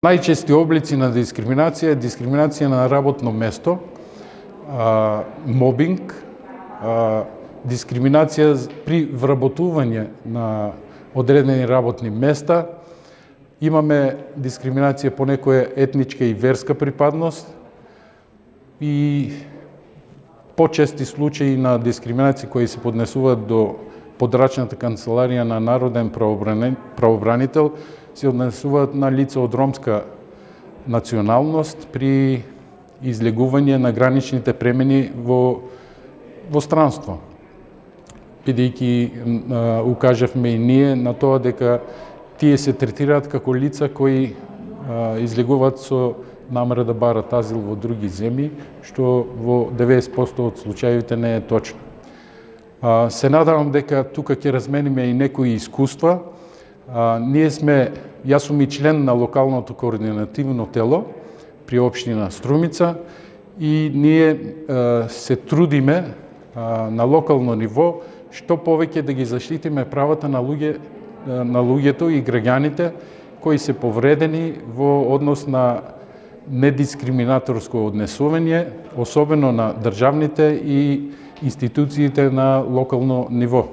Најчести облици на дискриминација е дискриминација на работно место, мобинг, дискриминација при вработување на одредени работни места, имаме дискриминација по некоја етничка и верска припадност и почести случаи на дискриминација кои се поднесуваат до подрачната канцеларија на Народен правобранител се однесуваат на лица од ромска националност при излегување на граничните премини во странство. Бидејќи укажавме и ние на тоа дека тие се третираат како лица кои излегуваат со намера да барат азил во други земји, што во 90% од случаите не е точно. Се надевам дека тука ќе размениме и некои искуства. Јас сум и член на локалното координативно тело при општина Струмица и ние се трудиме на локално ниво што повеќе да ги заштитиме правата на луѓето и граѓаните кои се повредени во однос на недискриминаторско однесување, особено на државните и институциите на локално ниво.